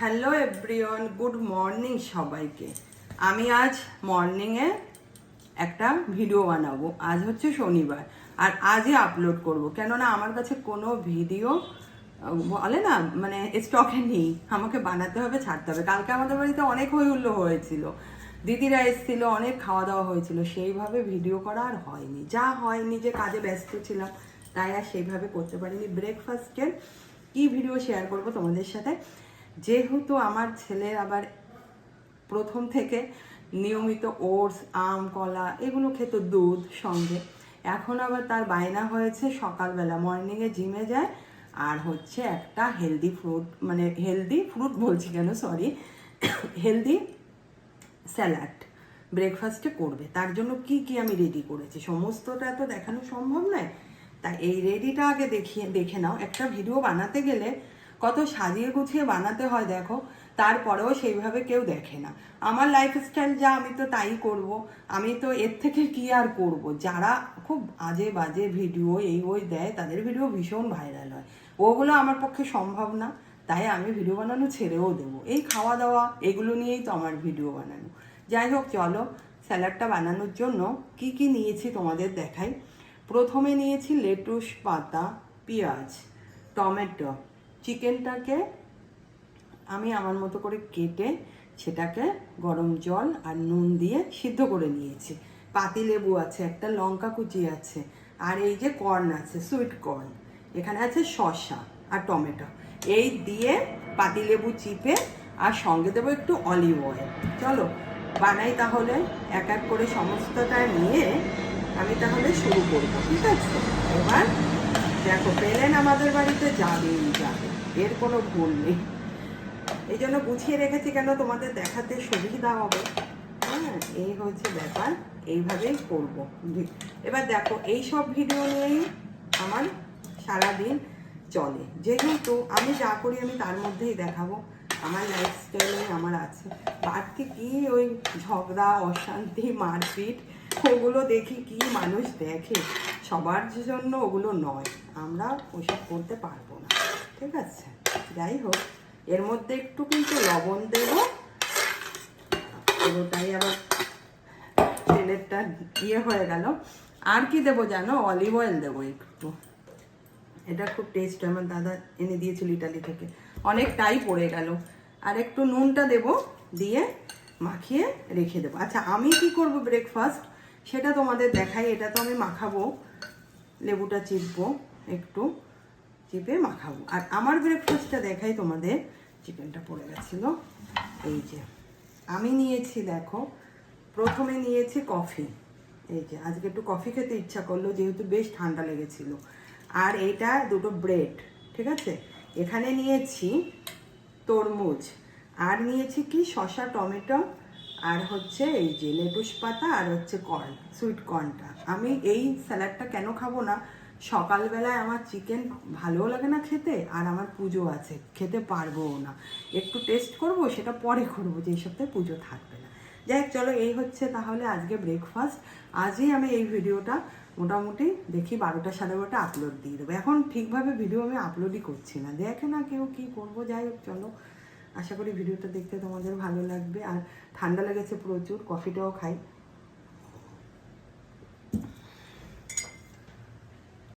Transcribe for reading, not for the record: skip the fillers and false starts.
Hello everyone, good morning সবাইকে। আমি আজ মর্নিংয়ে একটা ভিডিও বানাবো। আজ হচ্ছে শনিবার আর আজই আপলোড করব, কেননা আমার কাছে কোনো ভিডিও বলে না মানে স্টকে নেই, আমাকে বানাতে হবে, ছাড়তে হবে। কালকে আমাদের বাড়িতে অনেক হই হুল্লো হয়েছিল, দিদিরা এসেছিল, অনেক খাওয়া দাওয়া হয়েছিল, সেইভাবে ভিডিও করা আর হয়নি। যা হয়নি যে কাজে ব্যস্ত ছিলাম, তাই আর সেইভাবে করতে পারিনি। ব্রেকফাস্টের কি ভিডিও শেয়ার করব তোমাদের সাথে, যেহেতু আমার ছেলের আবার প্রথম থেকে নিয়মিত ওটস, আম, কলা এগুলো খেত দুধ সঙ্গে। এখন আবার তার বায়না হয়েছে সকালবেলা মর্নিংয়ে জিমে যায় আর হচ্ছে একটা হেলদি ফ্রুট, মানে হেলদি ফ্রুট বলছি কেন, সরি, হেলদি স্যালাড ব্রেকফাস্টে করবে। তার জন্য কি কি আমি রেডি করেছি সমস্তটা তো দেখানো সম্ভব নয়, তাই এই রেডিটা আগে দেখে নাও। একটা ভিডিও বানাতে গেলে কত সাজিয়ে গুছিয়ে বানাতে হয় দেখো, তারপরেও সেইভাবে কেউ দেখে না। আমার লাইফস্টাইল যা, আমি তো তাই করব। আমি তো এর থেকে কি আর করব। যারা খুব আজে বাজে ভিডিও এই ওই দেয়, তাদের ভিডিও ভীষণ ভাইরাল হয়, ওগুলো আমার পক্ষে সম্ভব না। তাই আমি ভিডিও বানানো ছেড়েও দেবো। এই খাওয়া দাওয়া এগুলো নিয়েই তো আমার ভিডিও বানানো। যাই হোক, চলো স্যালাডটা বানানোর জন্য কি কি নিয়েছি তোমাদের দেখাই। প্রথমে নিয়েছি লেটুস পাতা, পেঁয়াজ, টমেটো। চিকেনটাকে আমি আমার মতো করে কেটে সেটাকে গরম জল আর নুন দিয়ে সিদ্ধ করে নিয়েছি। পাতিলেবু আছে, একটা লঙ্কা কুচি আছে, আর এই যে কর্ন আছে, সুইট কর্ন। এখানে আছে শসা আর টমেটো। এই দিয়ে পাতিলেবু চিপে আর সঙ্গে দেবো একটু অলিভ অয়েল। চলো বানাই তাহলে, এক এক করে সমস্তটা নিয়ে আমি তাহলে শুরু করবো, ঠিক আছে? এবার দেখো, প্লেন আমাদের বাড়িতে যাবেই যাবে, এর কোনো ভুল নেই। এই জন্য গুছিয়ে রেখেছি, কেন তোমাদের দেখাতে সুবিধা হবে। হ্যাঁ, এই হচ্ছে ব্যাপার, এইভাবেই করবো। এবার দেখো, এই সব ভিডিও নিয়েই আমার সারাদিন চলে, যেহেতু আমি যা করি আমি তার মধ্যেই দেখাবো। আমার লাইফস্টাইলে আমার আছে বাড়তি কি ওই ঝগড়া, অশান্তি, মারপিট, ওগুলো দেখি কি মানুষ দেখে। সবার জন্য ওগুলো নয়, আমরা ওসব করতে পারবো না, ঠিক আছে? যাই হোক, এর মধ্যে একটু কিন্তু লবণ দেবো, পুরোটাই আবার তেলেরটা ইয়ে হয়ে গেল। আর কি দেবো জানো? অলিভ অয়েল দেবো একটু, এটা খুব টেস্ট, আমার দাদা এনে দিয়েছিল ইটালি থেকে, অনেকটাই পড়ে গেল। আর একটু নুনটা দেবো, দিয়ে মাখিয়ে রেখে দেবো। আচ্ছা, আমি কি করব ব্রেকফাস্ট সেটা তোমাদের দেখাই। এটা তো আমি মাখাবো, লেবুটা চিপবো, একটু চিপে মাখাবো। আর আমার ব্রেকফাস্টটা দেখাই তোমাদের। চিকেনটা পড়ে গেছিলো, এই যে আমি নিয়েছি, দেখো প্রথমে নিয়েছি কফি। এই যে আজকে একটু কফি খেতে ইচ্ছা করলো, যেহেতু বেশ ঠান্ডা লেগেছিল। আর এইটা দুটো ব্রেড, ঠিক আছে? এখানে নিয়েছি তরমুজ, আর নিয়েছি কি শসা, টমেটো, আর হচ্ছে এই যে লেটুস পাতা, আর হচ্ছে কর্ন, সুইট কর্নটা। আমি এই স্যালাডটা কেন খাবো না, সকালবেলায় আমার চিকেন ভালোও লাগে না খেতে, আর আমার পুজো আছে, খেতে পারবোও না। একটু টেস্ট করব, সেটা পরে করবো, যে এই সপ্তাহে পুজো থাকবে না। যাই হোক, চলো এই হচ্ছে তাহলে আজকে ব্রেকফাস্ট। আজই আমি এই ভিডিওটা মোটামুটি দেখি 12টা 12:30 আপলোড দিয়ে দেবো। এখন ঠিকভাবে ভিডিও আমি আপলোডই করছি না, দেখে না কেউ কি করবো। যাই হোক, চলো, আশা করি ভিডিওটা দেখতে তোমাদের ভালো লাগবে। আর ঠান্ডা লেগেছে প্রচুর, কফিটাও খাই।